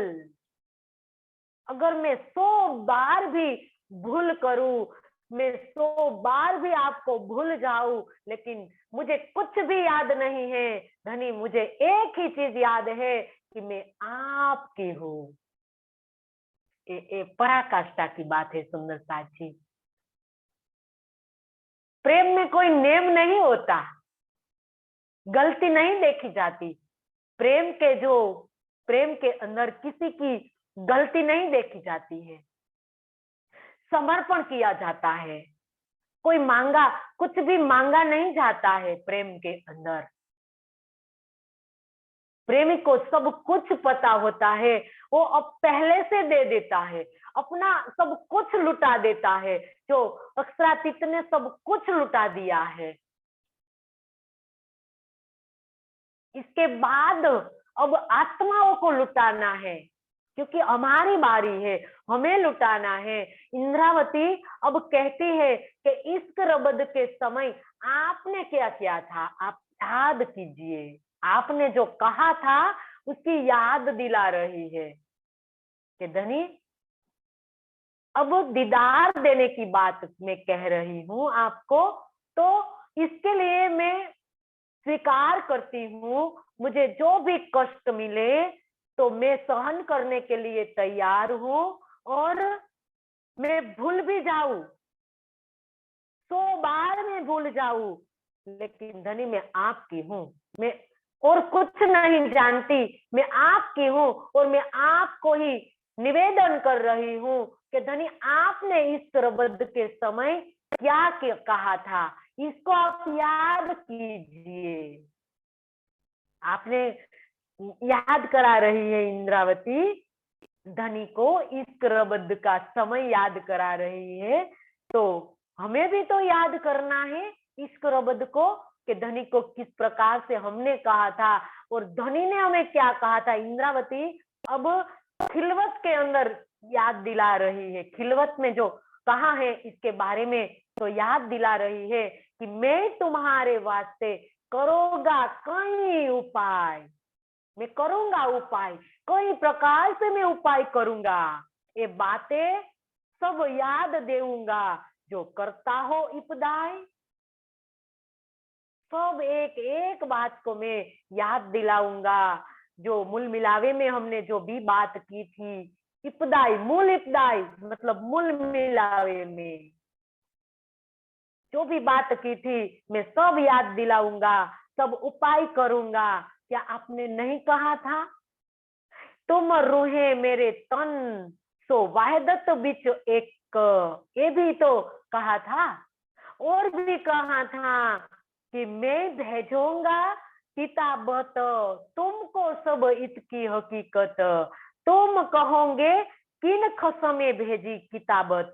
अगर मैं 100 बार भी भूल करूं, मैं 100 बार भी आपको भूल जाऊं, लेकिन मुझे कुछ भी याद नहीं है धनी, मुझे एक ही चीज याद है कि मैं आपकी हूं। पराकाष्ठा की बात है सुंदरता जी। प्रेम में कोई नेम नहीं होता, गलती नहीं देखी जाती। प्रेम के अंदर किसी की गलती नहीं देखी जाती है, समर्पण किया जाता है। कोई कुछ भी मांगा नहीं जाता है प्रेम के अंदर। प्रेमी को सब कुछ पता होता है, वो अब पहले से दे देता है, अपना सब कुछ लुटा देता है। जो अक्षरातीत ने सब कुछ लुटा दिया है, इसके बाद अब आत्माओं को लुटाना है, क्योंकि हमारी बारी है, हमें लुटाना है। इंद्रावती अब कहती है कि इश्क रबद के समय आपने क्या किया था, आप याद कीजिए। आपने जो कहा था उसकी याद दिला रही है कि धनी, अब दीदार देने की बात मैं कह रही हूं आपको, तो इसके लिए मैं स्वीकार करती हूँ, मुझे जो भी कष्ट मिले तो मैं सहन करने के लिए तैयार हूँ। और मैं भूल भी जाऊं, 100 बार मैं भूल जाऊं, लेकिन धनी मैं आपकी हूँ, मैं और कुछ नहीं जानती, मैं आपकी हूँ। और मैं आपको ही निवेदन कर रही हूँ कि धनी, आपने इस रबद के समय क्या कहा था, इसको आप याद कीजिए। आपने याद करा रही है इंद्रावती धनी को, इस रबद का समय याद करा रही है। तो हमें भी तो याद करना है इस रबद को, कि धनी को किस प्रकार से हमने कहा था और धनी ने हमें क्या कहा था। इंद्रावती अब खिलवत के अंदर याद दिला रही है, खिलवत में जो कहा है इसके बारे में तो याद दिला रही है कि मैं तुम्हारे वास्ते करूंगा कई उपाय, मैं करूंगा उपाय, कई प्रकार से मैं उपाय करूंगा, ये बातें सब याद देऊंगा जो करता हो इपदाय। सब एक एक बात को मैं याद दिलाऊंगा। जो मूल मिलावे में हमने जो भी बात की थी, इपदाई, मूल इपदाई मतलब मूल मिलावे में जो भी बात की थी मैं सब याद दिलाऊंगा, सब उपाय करूंगा। क्या आपने नहीं कहा था, तुम रूहे मेरे तन सो वाहदत बिच एक, ये भी तो कहा था। और भी कहा था कि मैं भेजूंगा किताबत तुमको सब इसकी हकीकत, तुम कहोगे किन खसमें भेजी किताबत,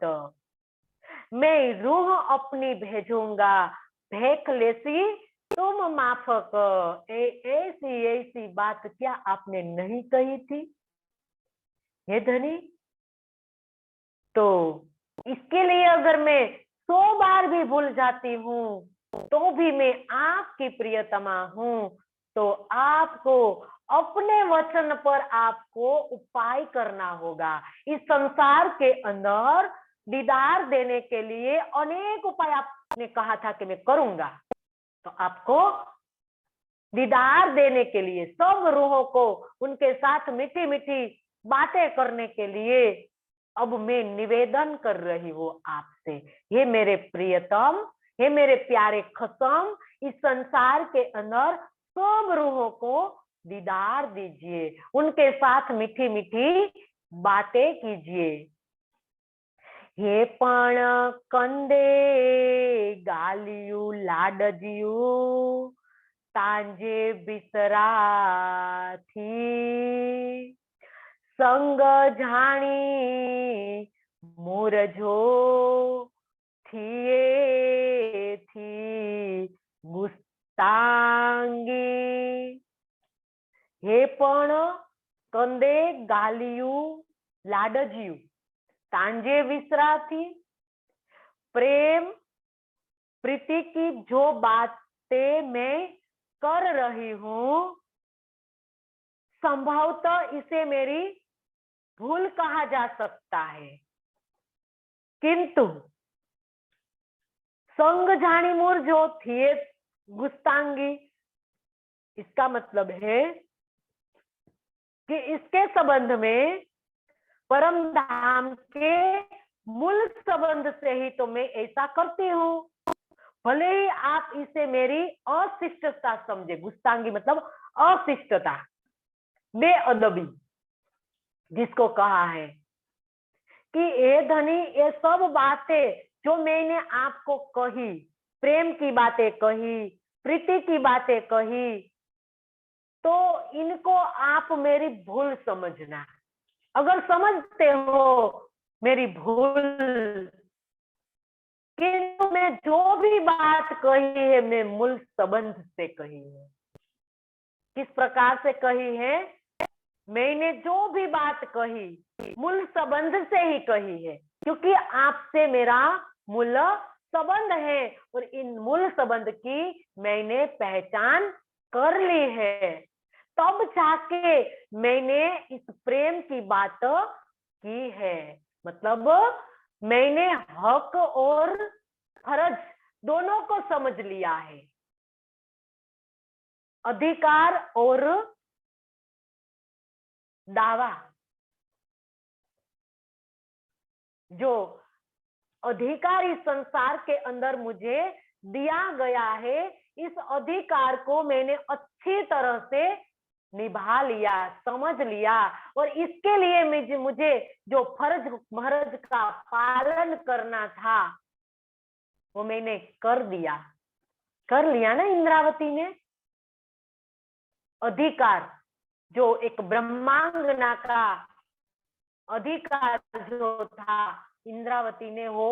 मैं रूह अपनी भेजूंगा भेख लेसी तुम माफक। ऐसी ऐसी बात क्या आपने नहीं कही थी हे धनी। तो इसके लिए अगर मैं 100 बार भी भूल जाती हूँ तो भी मैं आपकी प्रियतमा हूँ। तो आपको अपने वचन पर आपको उपाय करना होगा। इस संसार के अंदर दीदार देने के लिए अनेक उपाय आपने कहा था कि मैं करूंगा। तो आपको दीदार देने के लिए, सब रूहों को उनके साथ मीठी मीठी बातें करने के लिए अब मैं निवेदन कर रही हूँ आपसे, हे मेरे प्रियतम, हे मेरे प्यारे खसम, इस संसार के अंदर सब रूहों को दीदार दीजिए, उनके साथ मीठी मीठी बातें कीजिए। हे पण कंदे गालियू लाडजियू तांजे बिसरा थी, संग जानी मूरझो थिए थी गुस्तांगी। हे पण कंदे गालियू लाडजियू तांजे विसरा थी, प्रेम प्रीति की जो बातें मैं कर रही हूं संभवतः इसे मेरी भूल कहा जा सकता है, किंतु संग जानी मूर जो थिए गुस्तांगी, इसका मतलब है कि इसके संबंध में परम धाम के मूल संबंध से ही तो मैं ऐसा करती हूँ। भले ही आप इसे मेरी अशिष्टता समझे, गुस्तांगी मतलब अशिष्टता, बेअदबी जिसको कहा है कि ए धनी, ये सब बातें जो मैंने आपको कही, प्रेम की बातें कही, प्रीति की बातें कही, तो इनको आप मेरी भूल समझना। अगर समझते हो मेरी भूल, किंतु मैं जो भी बात कही है मैं मूल संबंध से कही है। किस प्रकार से कही है? मैंने जो भी बात कही मूल संबंध से ही कही है, क्योंकि आपसे मेरा मूल संबंध है और इन मूल संबंध की मैंने पहचान कर ली है। तब जाके मैंने इस प्रेम की बात की है। मतलब मैंने हक और फर्ज दोनों को समझ लिया है। अधिकार और दावा, जो अधिकार इस संसार के अंदर मुझे दिया गया है, इस अधिकार को मैंने अच्छी तरह से निभा लिया, समझ लिया, और इसके लिए मुझे जो फर्ज का पालन करना था वो मैंने कर लिया ना इंद्रावती ने। अधिकार जो एक ब्रह्मांगना का अधिकार जो था, इंद्रावती ने वो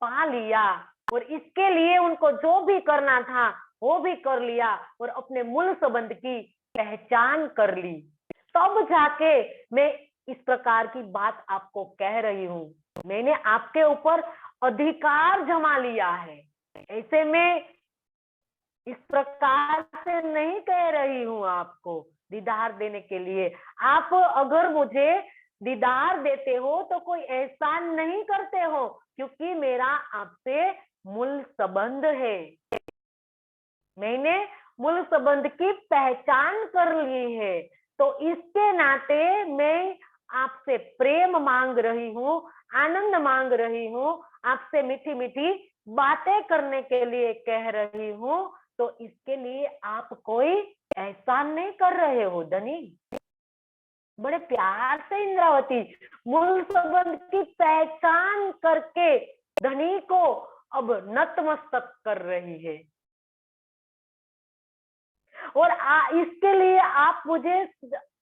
पा लिया, और इसके लिए उनको जो भी करना था वो भी कर लिया और अपने मूल संबंध की पहचान कर ली। तब जाके मैं इस प्रकार की बात आपको कह रही हूं। मैंने आपके ऊपर अधिकार जमा लिया है। ऐसे में इस प्रकार से नहीं कह रही हूं आपको दीदार देने के लिए। आप अगर मुझे दीदार देते हो तो कोई एहसान नहीं करते हो, क्योंकि मेरा आपसे मूल संबंध है। मैंने मूल संबंध की पहचान कर ली है, तो इसके नाते मैं आपसे प्रेम मांग रही हूँ, आनंद मांग रही हूँ, आपसे मीठी मीठी बातें करने के लिए कह रही हूँ। तो इसके लिए आप कोई एहसान नहीं कर रहे हो धनी। बड़े प्यार से इंद्रावती मूल संबंध की पहचान करके धनी को अब नतमस्तक कर रही है। और इसके लिए आप मुझे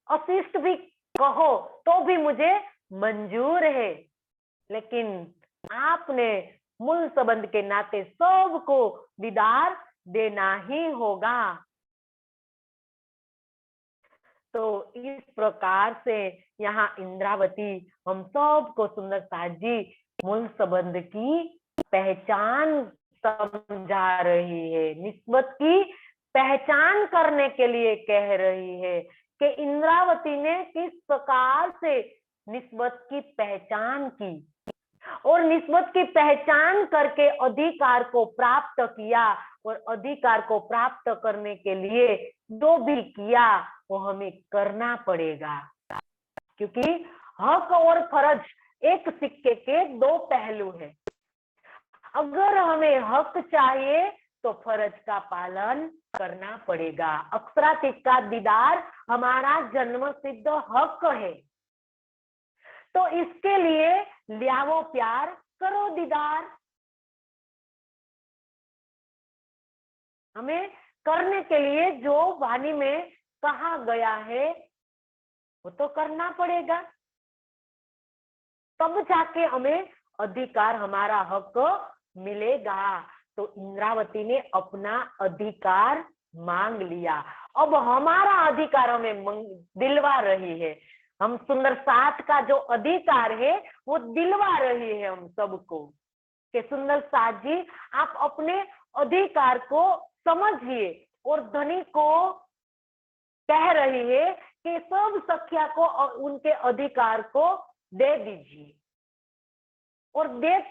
अशिष्ट भी कहो तो भी मुझे मंजूर है, लेकिन आपने मूल संबंध के नाते सबको दीदार देना ही होगा। तो इस प्रकार से यहाँ इंद्रावती हम सबको सुंदर साज जी मूल संबंध की पहचान समझा रही है, निस्बत की पहचान करने के लिए कह रही है कि इंद्रावती ने किस प्रकार से निस्बत की पहचान की और निस्बत की पहचान करके अधिकार को प्राप्त किया, और अधिकार को प्राप्त करने के लिए जो भी किया वो हमें करना पड़ेगा, क्योंकि हक और फर्ज एक सिक्के के दो पहलू है। अगर हमें हक चाहिए तो फर्ज का पालन करना पड़ेगा। अक्षरातीत का दीदार हमारा जन्म सिद्ध हक है, तो इसके लिए लियावो प्यार, करो दीदार। हमें करने के लिए जो वाणी में कहा गया है वो तो करना पड़ेगा, तब जाके हमें अधिकार, हमारा हक मिलेगा। तो इंद्रावती ने अपना अधिकार मांग लिया, अब हमारा अधिकार हमें दिलवा रही है। हम सुंदर साथ का जो अधिकार है वो दिलवा रही है हम सबको कि सुंदर साथ जी आप अपने अधिकार को समझिए, और धनी को कह रही है कि सब सखिया को उनके अधिकार को दे दीजिए, और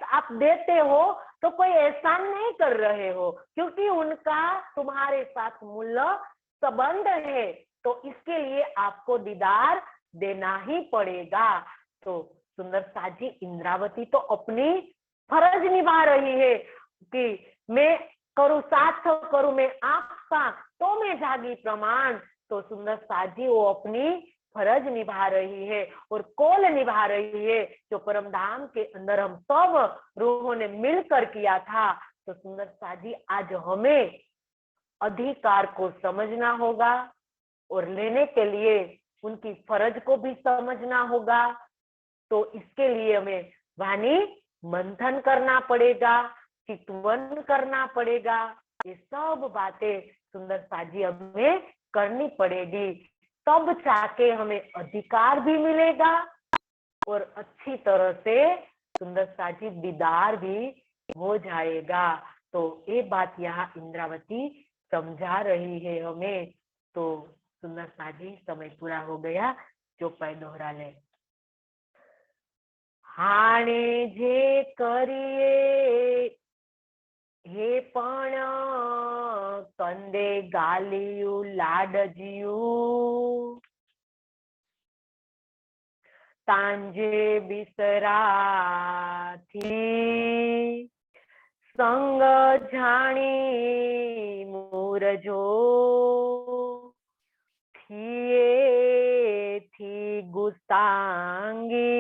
आप देते हो तो कोई एहसान नहीं कर रहे हो, क्योंकि उनका तुम्हारे साथ मूल्य संबंध है, तो इसके लिए आपको दीदार देना ही पड़ेगा। तो सुंदर साजी इंद्रावती तो अपनी फरज निभा रही है कि मैं करूँ साथ करूँ मैं आपका तो मैं जागी प्रमाण। तो सुंदर साजी वो अपनी फरज निभा रही है और कौल निभा रही है जो परम धाम के अंदर हम सब रूहों ने मिलकर किया था। तो सुंदर साजी आज हमें अधिकार को समझना होगा और लेने के लिए उनकी फरज को भी समझना होगा। तो इसके लिए हमें वाणी मंथन करना पड़ेगा, चितवन करना पड़ेगा। ये सब बातें सुंदर साजी हमें करनी पड़ेगी, तब जाके हमें अधिकार भी मिलेगा और अच्छी तरह से सुंदर साजी दीदार भी हो जाएगा। तो ये बात यहाँ इंद्रावती समझा रही है हमें। तो सुंदर साजी समय पूरा हो गया, चौपाई दोहरा ले। हाणे जे करिए हे पण कंदे गालियू लाडजियू तांजे बिसराथी संग जाणी मूरजो थिए थी गुस्तांगी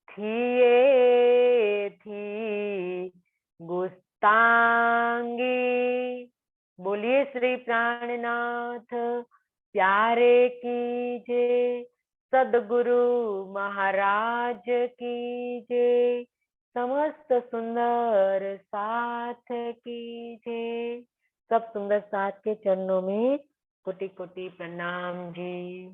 थिए थी गुस्तांगी। बोलिए श्री प्राणनाथ प्यारे की जय, सदगुरु महाराज की जय, समस्त सुंदर साथ की जय। सब सुंदर साथ के चरणों में कोटि कोटि प्रणाम जी।